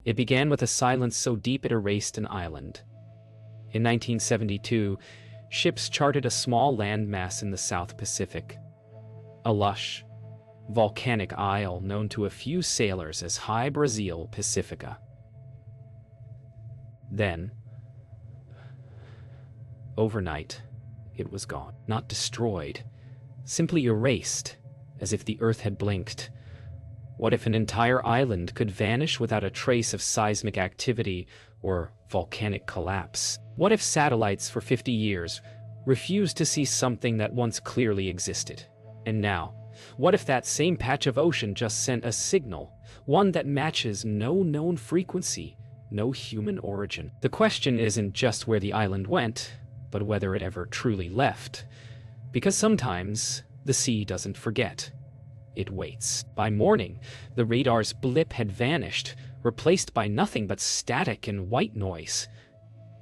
It began with a silence so deep it erased an island. In 1972, ships charted a small landmass in the South Pacific. A lush, volcanic isle known to a few sailors as High Brazil Pacifica. Then, overnight, it was gone. Not destroyed, simply erased, as if the Earth had blinked. What if an entire island could vanish without a trace of seismic activity or volcanic collapse? What if satellites for 50 years refused to see something that once clearly existed? And now, what if that same patch of ocean just sent a signal, one that matches no known frequency, no human origin? The question isn't just where the island went, but whether it ever truly left. Because sometimes the sea doesn't forget. It waits. By morning, the radar's blip had vanished, replaced by nothing but static and white noise.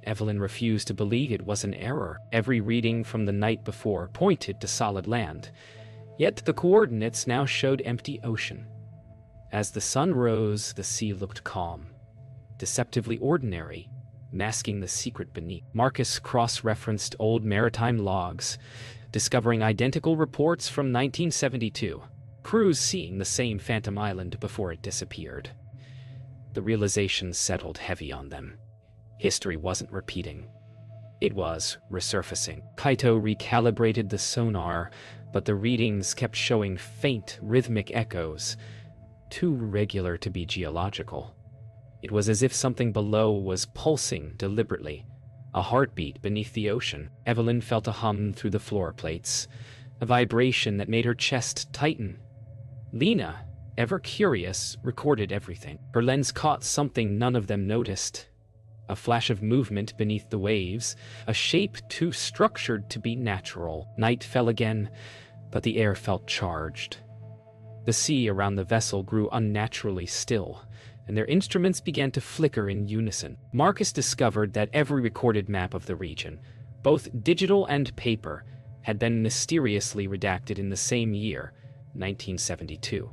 Evelyn refused to believe it was an error. Every reading from the night before pointed to solid land. Yet the coordinates now showed empty ocean. As the sun rose, the sea looked calm, deceptively ordinary, masking the secret beneath. Marcus cross-referenced old maritime logs, discovering identical reports from 1972. Crews seeing the same phantom island before it disappeared. The realization settled heavy on them. History wasn't repeating. It was resurfacing. Kaito recalibrated the sonar, but the readings kept showing faint, rhythmic echoes, too regular to be geological. It was as if something below was pulsing deliberately, a heartbeat beneath the ocean. Evelyn felt a hum through the floor plates, a vibration that made her chest tighten. Lena, ever curious, recorded everything. Her lens caught something none of them noticed. A flash of movement beneath the waves, a shape too structured to be natural. Night fell again, but the air felt charged. The sea around the vessel grew unnaturally still, and their instruments began to flicker in unison. Marcus discovered that every recorded map of the region, both digital and paper, had been mysteriously redacted in the same year, 1972.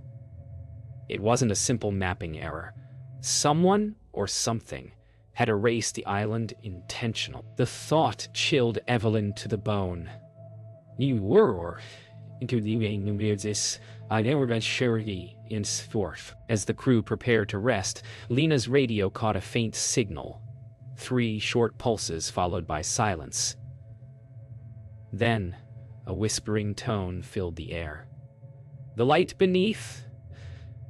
It wasn't a simple mapping error. Someone or something had erased the island intentionally. The thought chilled Evelyn to the bone. You were into the this I never been surety in forth. As the crew prepared to rest, Lena's radio caught a faint signal. 3 short pulses followed by silence. Then, a whispering tone filled the air. The light beneath?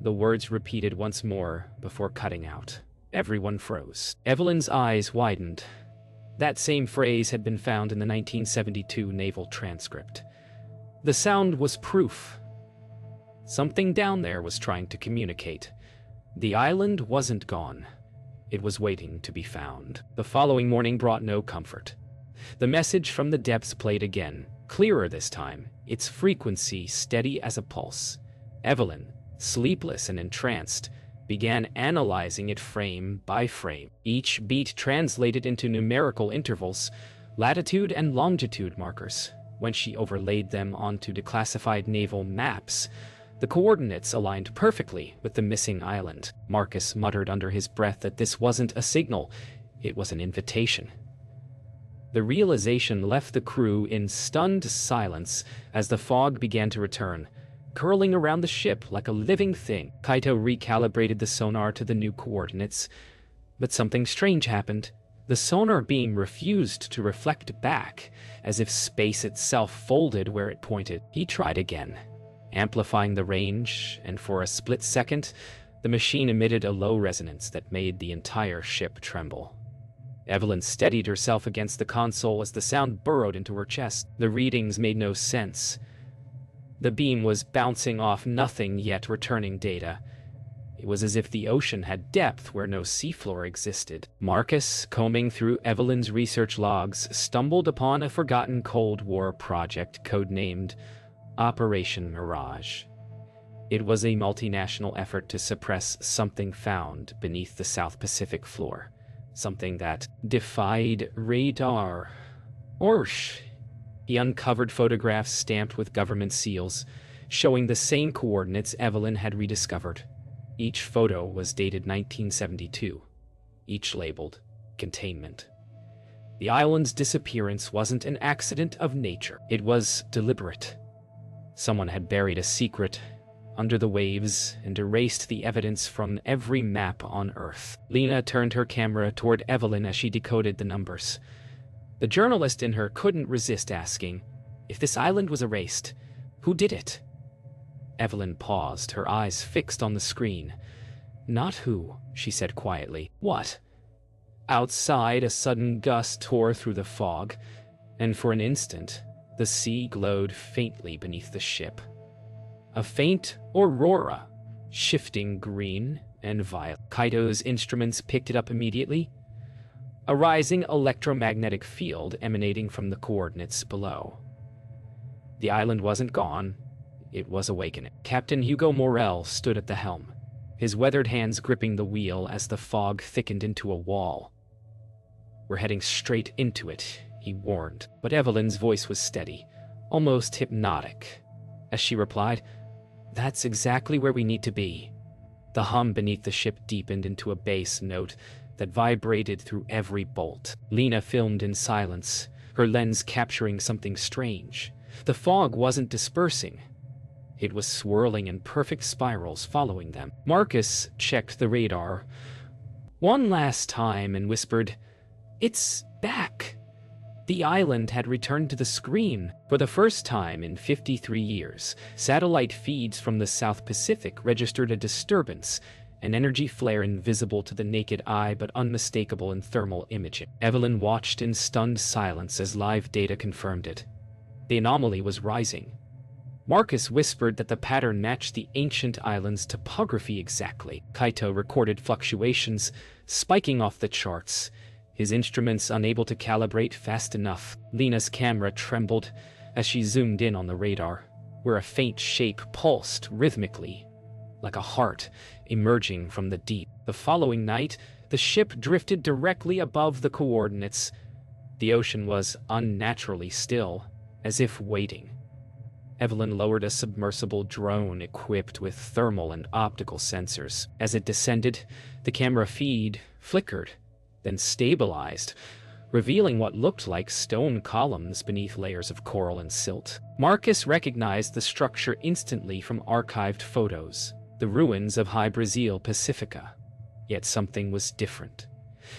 The words repeated once more before cutting out. Everyone froze. Evelyn's eyes widened. That same phrase had been found in the 1972 naval transcript. The sound was proof. Something down there was trying to communicate. The island wasn't gone. It was waiting to be found. The following morning brought no comfort. The message from the depths played again, clearer this time, its frequency steady as a pulse. Evelyn, sleepless and entranced, began analyzing it frame by frame. Each beat translated into numerical intervals, latitude and longitude markers. When she overlaid them onto declassified naval maps, the coordinates aligned perfectly with the missing island. Marcus muttered under his breath that this wasn't a signal, it was an invitation. The realization left the crew in stunned silence as the fog began to return, curling around the ship like a living thing. Kaito recalibrated the sonar to the new coordinates, but something strange happened. The sonar beam refused to reflect back, as if space itself folded where it pointed. He tried again, amplifying the range, and for a split second, the machine emitted a low resonance that made the entire ship tremble. Evelyn steadied herself against the console as the sound burrowed into her chest. The readings made no sense. The beam was bouncing off nothing yet returning data. It was as if the ocean had depth where no seafloor existed. Marcus, combing through Evelyn's research logs, stumbled upon a forgotten Cold War project codenamed Operation Mirage. It was a multinational effort to suppress something found beneath the South Pacific floor. Something that defied radar. Orsh. He uncovered photographs stamped with government seals, showing the same coordinates Evelyn had rediscovered. Each photo was dated 1972, each labeled containment. The island's disappearance wasn't an accident of nature. It was deliberate. Someone had buried a secret under the waves and erased the evidence from every map on Earth. Lena turned her camera toward Evelyn as she decoded the numbers. The journalist in her couldn't resist asking, if this island was erased, who did it? Evelyn paused, her eyes fixed on the screen. Not who, she said quietly. What? Outside, a sudden gust tore through the fog, and for an instant, the sea glowed faintly beneath the ship. A faint aurora, shifting green and violet. Kaito's instruments picked it up immediately. A rising electromagnetic field emanating from the coordinates below. The island wasn't gone, it was awakening. Captain Hugo Morel stood at the helm, his weathered hands gripping the wheel as the fog thickened into a wall. We're heading straight into it, he warned, but Evelyn's voice was steady, almost hypnotic, as she replied, That's exactly where we need to be. The hum beneath the ship deepened into a bass note that vibrated through every bolt. Lena filmed in silence, her lens capturing something strange. The fog wasn't dispersing. It was swirling in perfect spirals following them. Marcus checked the radar one last time and whispered, It's back. The island had returned to the screen. For the first time in 53 years, satellite feeds from the South Pacific registered a disturbance, an energy flare invisible to the naked eye but unmistakable in thermal imaging. Evelyn watched in stunned silence as live data confirmed it. The anomaly was rising. Marcus whispered that the pattern matched the ancient island's topography exactly. Kaito recorded fluctuations, spiking off the charts, his instruments unable to calibrate fast enough. Lena's camera trembled as she zoomed in on the radar, where a faint shape pulsed rhythmically, like a heart emerging from the deep. The following night, the ship drifted directly above the coordinates. The ocean was unnaturally still, as if waiting. Evelyn lowered a submersible drone equipped with thermal and optical sensors. As it descended, the camera feed flickered, then stabilized, revealing what looked like stone columns beneath layers of coral and silt. Marcus recognized the structure instantly from archived photos, the ruins of High Brasil Pacifica. Yet something was different.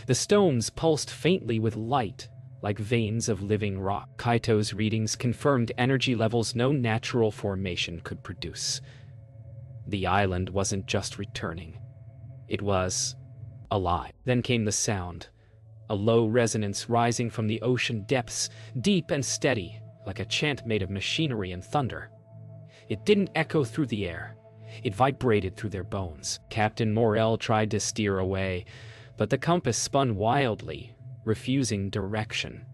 The stones pulsed faintly with light, like veins of living rock. Kaito's readings confirmed energy levels no natural formation could produce. The island wasn't just returning. It was alive. Then came the sound, a low resonance rising from the ocean depths, deep and steady, like a chant made of machinery and thunder. It didn't echo through the air. It vibrated through their bones. Captain Morel tried to steer away, but the compass spun wildly, refusing direction.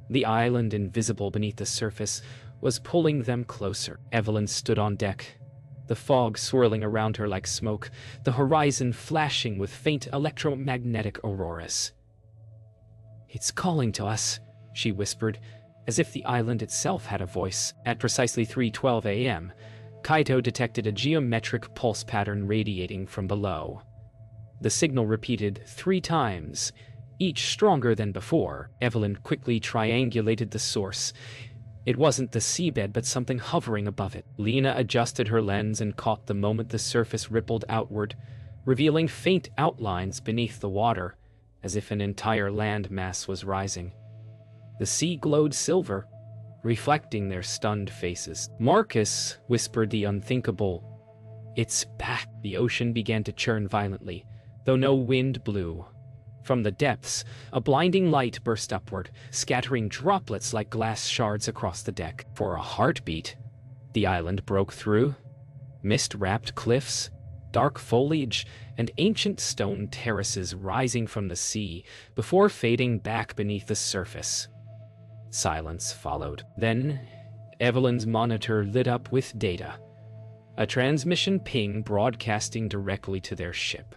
The island, invisible beneath the surface, was pulling them closer. Evelyn stood on deck, the fog swirling around her like smoke, the horizon flashing with faint electromagnetic auroras. It's calling to us, she whispered, as if the island itself had a voice. At precisely 3:12 a.m., Kaito detected a geometric pulse pattern radiating from below. The signal repeated 3 times, each stronger than before. Evelyn quickly triangulated the source. It wasn't the seabed, but something hovering above it. Lena adjusted her lens and caught the moment the surface rippled outward, revealing faint outlines beneath the water, as if an entire land mass was rising. The sea glowed silver, reflecting their stunned faces. Marcus whispered the unthinkable, "It's back." The ocean began to churn violently, though no wind blew. From the depths, a blinding light burst upward, scattering droplets like glass shards across the deck. For a heartbeat, the island broke through. Mist-wrapped cliffs, dark foliage, and ancient stone terraces rising from the sea before fading back beneath the surface. Silence followed. Then, Evelyn's monitor lit up with data. A transmission ping broadcasting directly to their ship.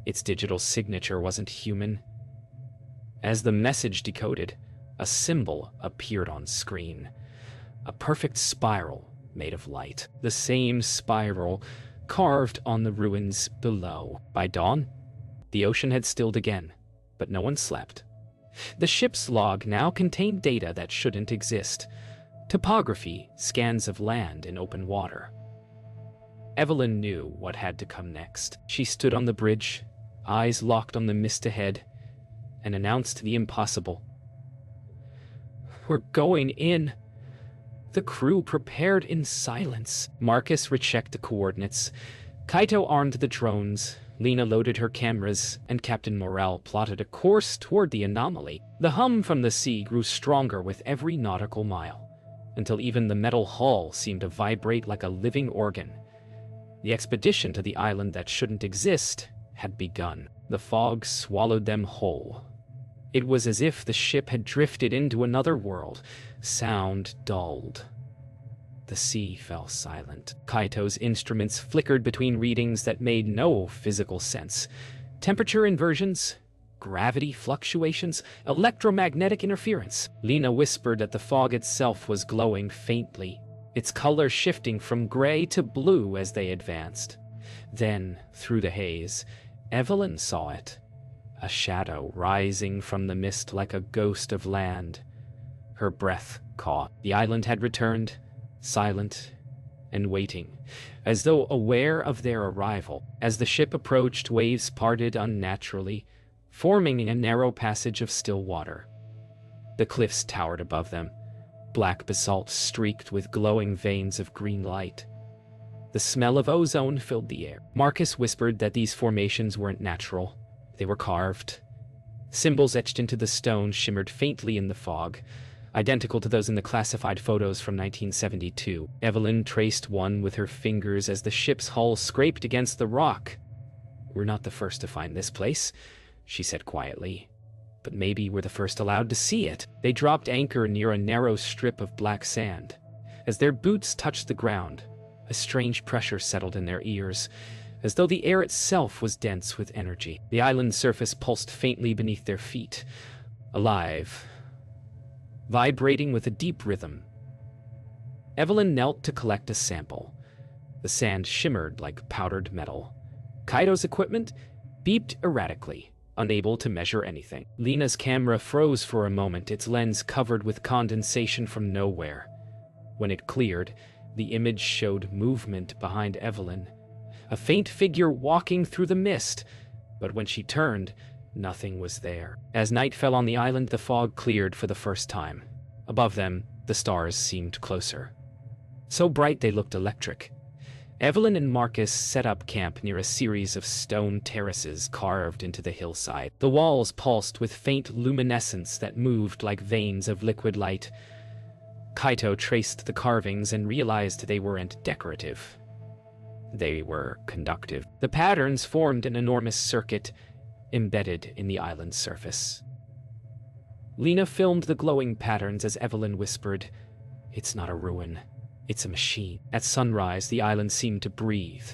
Its digital signature wasn't human. As the message decoded, a symbol appeared on screen. A perfect spiral made of light. The same spiral carved on the ruins below. By dawn, the ocean had stilled again, but no one slept. The ship's log now contained data that shouldn't exist. Topography, scans of land in open water. Evelyn knew what had to come next. She stood on the bridge, eyes locked on the mist ahead, and announced the impossible. "We're going in." The crew prepared in silence. Marcus rechecked the coordinates. Kaito armed the drones. Lena loaded her cameras, and Captain Morrell plotted a course toward the anomaly. The hum from the sea grew stronger with every nautical mile, until even the metal hull seemed to vibrate like a living organ. The expedition to the island that shouldn't exist had begun. The fog swallowed them whole. It was as if the ship had drifted into another world. Sound dulled. The sea fell silent. Kaito's instruments flickered between readings that made no physical sense. Temperature inversions, gravity fluctuations, electromagnetic interference. Lena whispered that the fog itself was glowing faintly, its color shifting from gray to blue as they advanced. Then, through the haze, Evelyn saw it. A shadow rising from the mist like a ghost of land. Her breath caught. The island had returned, silent and waiting, as though aware of their arrival. As the ship approached, waves parted unnaturally, forming a narrow passage of still water. The cliffs towered above them, black basalt streaked with glowing veins of green light. The smell of ozone filled the air. Marcus whispered that these formations weren't natural. They were carved. Symbols etched into the stone shimmered faintly in the fog, identical to those in the classified photos from 1972. Evelyn traced one with her fingers as the ship's hull scraped against the rock. "We're not the first to find this place," she said quietly. "But maybe we're the first allowed to see it." They dropped anchor near a narrow strip of black sand. As their boots touched the ground, a strange pressure settled in their ears, as though the air itself was dense with energy. The island's surface pulsed faintly beneath their feet, alive, vibrating with a deep rhythm. Evelyn knelt to collect a sample. The sand shimmered like powdered metal. Kaito's equipment beeped erratically, unable to measure anything. Lena's camera froze for a moment, its lens covered with condensation from nowhere. When it cleared, the image showed movement behind Evelyn, a faint figure walking through the mist, but when she turned, nothing was there. As night fell on the island, the fog cleared for the first time. Above them, the stars seemed closer. So bright they looked electric. Evelyn and Marcus set up camp near a series of stone terraces carved into the hillside. The walls pulsed with faint luminescence that moved like veins of liquid light. Kaito traced the carvings and realized they weren't decorative. They were conductive. The patterns formed an enormous circuit embedded in the island's surface. Lena filmed the glowing patterns as Evelyn whispered, "It's not a ruin, it's a machine." At sunrise, the island seemed to breathe.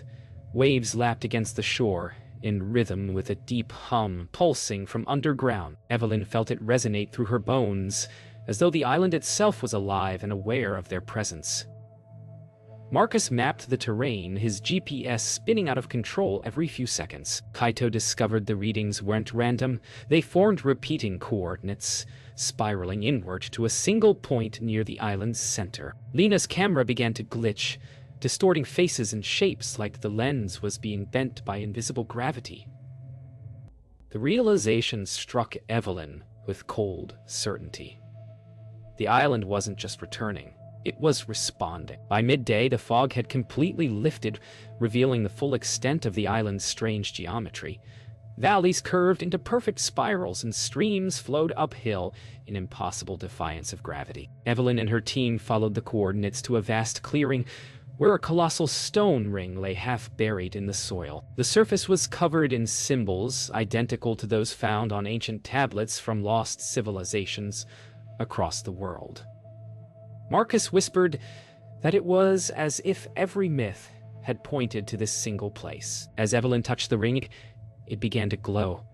Waves lapped against the shore, in rhythm with a deep hum pulsing from underground. Evelyn felt it resonate through her bones, as though the island itself was alive and aware of their presence. Marcus mapped the terrain, his GPS spinning out of control every few seconds. Kaito discovered the readings weren't random. They formed repeating coordinates, spiraling inward to a single point near the island's center. Lena's camera began to glitch, distorting faces and shapes like the lens was being bent by invisible gravity. The realization struck Evelyn with cold certainty. The island wasn't just returning. It was responding. By midday, the fog had completely lifted, revealing the full extent of the island's strange geometry. Valleys curved into perfect spirals and streams flowed uphill in impossible defiance of gravity. Evelyn and her team followed the coordinates to a vast clearing where a colossal stone ring lay half buried in the soil. The surface was covered in symbols identical to those found on ancient tablets from lost civilizations across the world. Marcus whispered that it was as if every myth had pointed to this single place. As Evelyn touched the ring, it began to glow.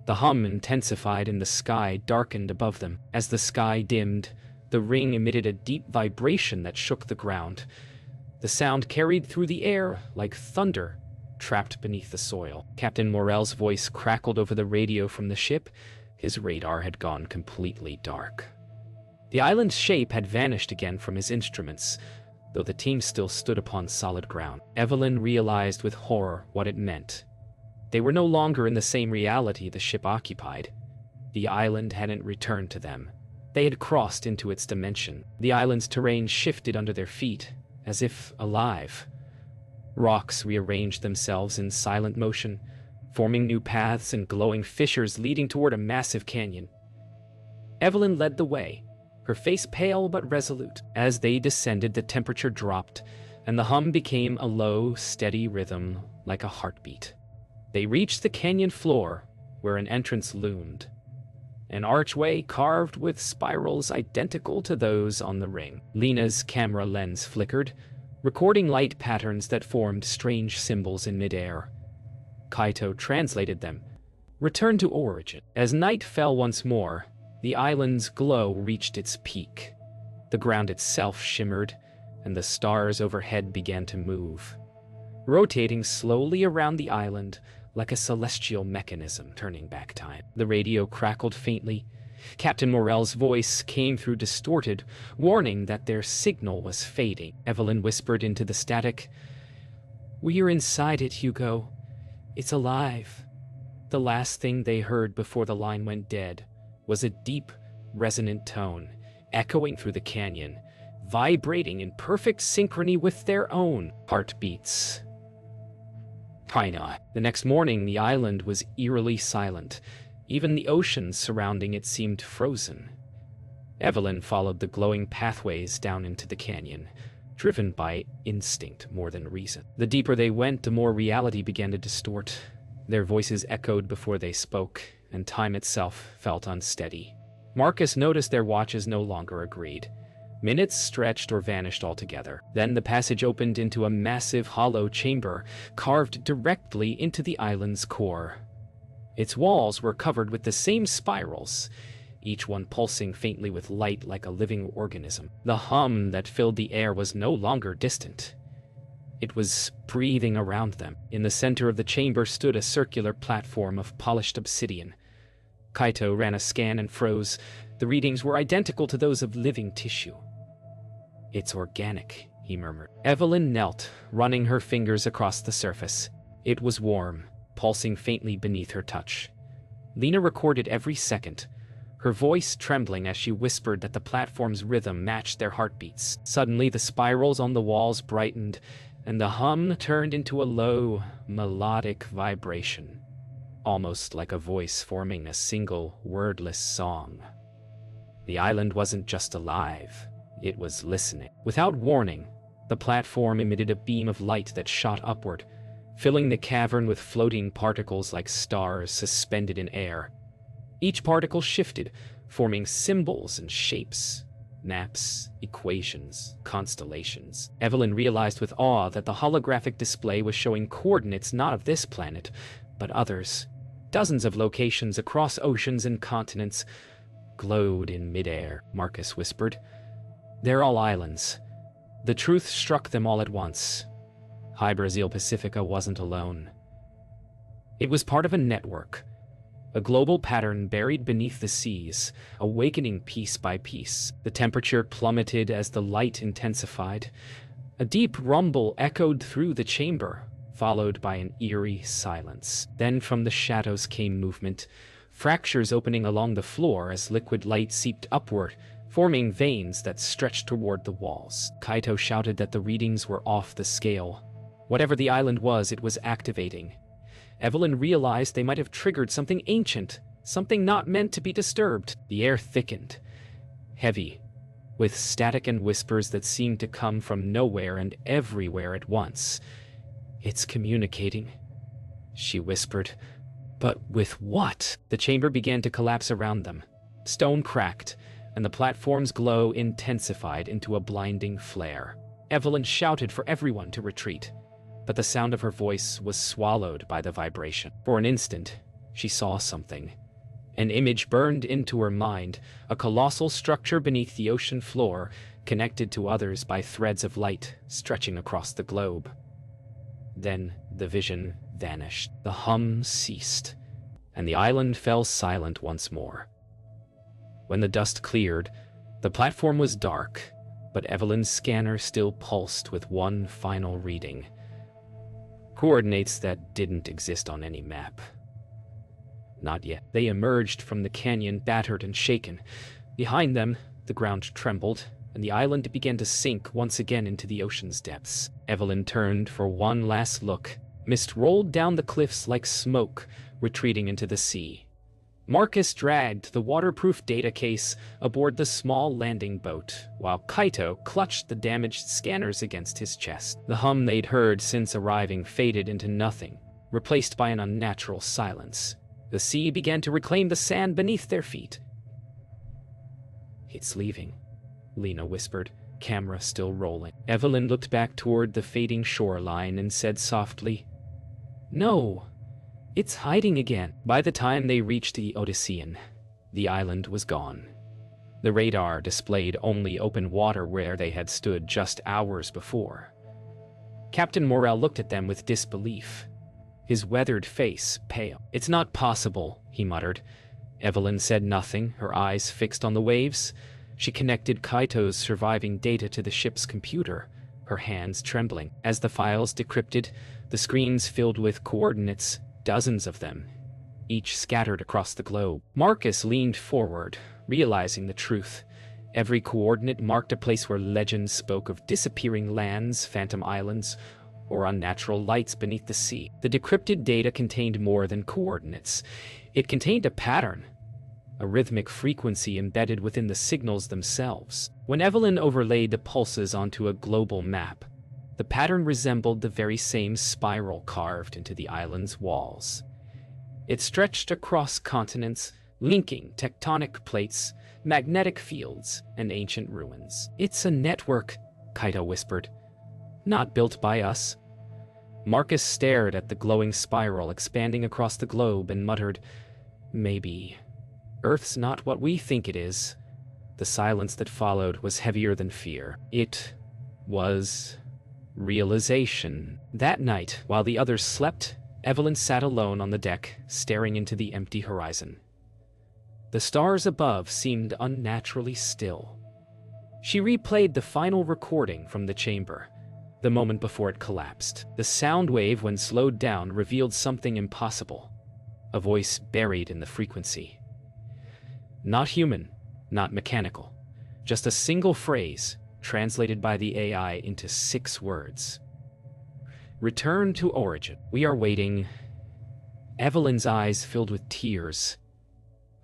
The hum intensified and the sky darkened above them. As the sky dimmed, the ring emitted a deep vibration that shook the ground. The sound carried through the air like thunder trapped beneath the soil. Captain Morell's voice crackled over the radio from the ship. His radar had gone completely dark. The island's shape had vanished again from his instruments, though the team still stood upon solid ground. Evelyn realized with horror what it meant. They were no longer in the same reality the ship occupied. The island hadn't returned to them. They had crossed into its dimension. The island's terrain shifted under their feet, as if alive. Rocks rearranged themselves in silent motion, forming new paths and glowing fissures leading toward a massive canyon. Evelyn led the way, her face pale but resolute. As they descended, the temperature dropped, and the hum became a low, steady rhythm like a heartbeat. They reached the canyon floor, where an entrance loomed. An archway carved with spirals identical to those on the ring. Lena's camera lens flickered, recording light patterns that formed strange symbols in midair. Kaito translated them. Return to origin. As night fell once more, the island's glow reached its peak. The ground itself shimmered, and the stars overhead began to move, rotating slowly around the island like a celestial mechanism turning back time. The radio crackled faintly. Captain Morell's voice came through distorted, warning that their signal was fading. Evelyn whispered into the static, "We're inside it, Hugo. It's alive." The last thing they heard before the line went dead was a deep, resonant tone, echoing through the canyon, vibrating in perfect synchrony with their own heartbeats. The next morning, the island was eerily silent. Even the ocean surrounding it seemed frozen. Evelyn followed the glowing pathways down into the canyon, driven by instinct more than reason. The deeper they went, the more reality began to distort. Their voices echoed before they spoke, and time itself felt unsteady. Marcus noticed their watches no longer agreed. Minutes stretched or vanished altogether. Then the passage opened into a massive hollow chamber, carved directly into the island's core. Its walls were covered with the same spirals, each one pulsing faintly with light like a living organism. The hum that filled the air was no longer distant. It was breathing around them. In the center of the chamber stood a circular platform of polished obsidian. Kaito ran a scan and froze. The readings were identical to those of living tissue. "It's organic," he murmured. Evelyn knelt, running her fingers across the surface. It was warm, pulsing faintly beneath her touch. Lena recorded every second, her voice trembling as she whispered that the platform's rhythm matched their heartbeats. Suddenly, the spirals on the walls brightened, and the hum turned into a low, melodic vibration, almost like a voice forming a single, wordless song. The island wasn't just alive, it was listening. Without warning, the platform emitted a beam of light that shot upward, filling the cavern with floating particles like stars suspended in air. Each particle shifted, forming symbols and shapes, maps, equations, constellations. Evelyn realized with awe that the holographic display was showing coordinates not of this planet, but others. Dozens of locations across oceans and continents glowed in midair, Marcus whispered. "They're all islands." The truth struck them all at once. High Brazil Pacifica wasn't alone. It was part of a network, a global pattern buried beneath the seas, awakening piece by piece. The temperature plummeted as the light intensified. A deep rumble echoed through the chamber, followed by an eerie silence. Then from the shadows came movement, fractures opening along the floor as liquid light seeped upward, forming veins that stretched toward the walls. Kaito shouted that the readings were off the scale. Whatever the island was, it was activating. Evelyn realized they might have triggered something ancient, something not meant to be disturbed. The air thickened, heavy, with static and whispers that seemed to come from nowhere and everywhere at once. "It's communicating," she whispered. "But with what?" The chamber began to collapse around them. Stone cracked, and the platform's glow intensified into a blinding flare. Evelyn shouted for everyone to retreat, but the sound of her voice was swallowed by the vibration. For an instant, she saw something. An image burned into her mind, a colossal structure beneath the ocean floor, connected to others by threads of light stretching across the globe. Then the vision vanished, the hum ceased, and the island fell silent once more. When the dust cleared, the platform was dark, but Evelyn's scanner still pulsed with one final reading. Coordinates that didn't exist on any map. Not yet. They emerged from the canyon battered and shaken. Behind them, the ground trembled, and the island began to sink once again into the ocean's depths. Evelyn turned for one last look. Mist rolled down the cliffs like smoke, retreating into the sea. Marcus dragged the waterproof data case aboard the small landing boat, while Kaito clutched the damaged scanners against his chest. The hum they'd heard since arriving faded into nothing, replaced by an unnatural silence. The sea began to reclaim the sand beneath their feet. "It's leaving," Lena whispered, camera still rolling. Evelyn looked back toward the fading shoreline and said softly, "No, it's hiding again." By the time they reached the Odyssean, the island was gone. The radar displayed only open water where they had stood just hours before. Captain Morrell looked at them with disbelief, his weathered face pale. "It's not possible," he muttered. Evelyn said nothing, her eyes fixed on the waves. She connected Kaito's surviving data to the ship's computer, her hands trembling. As the files decrypted, the screens filled with coordinates, dozens of them, each scattered across the globe. Marcus leaned forward, realizing the truth. Every coordinate marked a place where legends spoke of disappearing lands, phantom islands, or unnatural lights beneath the sea. The decrypted data contained more than coordinates. It contained a pattern, a rhythmic frequency embedded within the signals themselves. When Evelyn overlaid the pulses onto a global map, the pattern resembled the very same spiral carved into the island's walls. It stretched across continents, linking tectonic plates, magnetic fields, and ancient ruins. "It's a network," Kaito whispered. "Not built by us." Marcus stared at the glowing spiral expanding across the globe and muttered, "Maybe Earth's not what we think it is." The silence that followed was heavier than fear. It was realization. That night, while the others slept, Evelyn sat alone on the deck, staring into the empty horizon. The stars above seemed unnaturally still. She replayed the final recording from the chamber, the moment before it collapsed. The sound wave, when slowed down, revealed something impossible, a voice buried in the frequency. Not human, not mechanical, just a single phrase, translated by the AI into 6 words. "Return to origin. We are waiting." Evelyn's eyes filled with tears.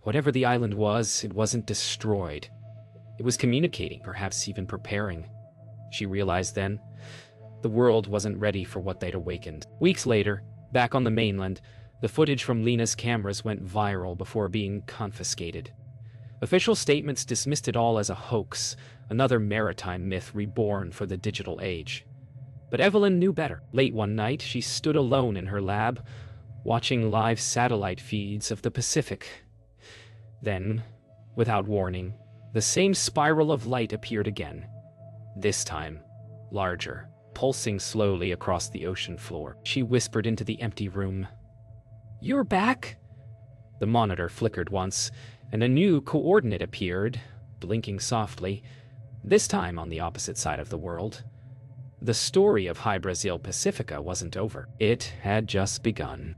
Whatever the island was, it wasn't destroyed. It was communicating, perhaps even preparing. She realized then, the world wasn't ready for what they'd awakened. Weeks later, back on the mainland, the footage from Lena's cameras went viral before being confiscated. Official statements dismissed it all as a hoax, another maritime myth reborn for the digital age. But Evelyn knew better. Late one night, she stood alone in her lab, watching live satellite feeds of the Pacific. Then, without warning, the same spiral of light appeared again. This time, larger, pulsing slowly across the ocean floor. She whispered into the empty room, "You're back?" The monitor flickered once, and a new coordinate appeared, blinking softly, this time on the opposite side of the world. The story of Hy Brasil Pacifica wasn't over. It had just begun.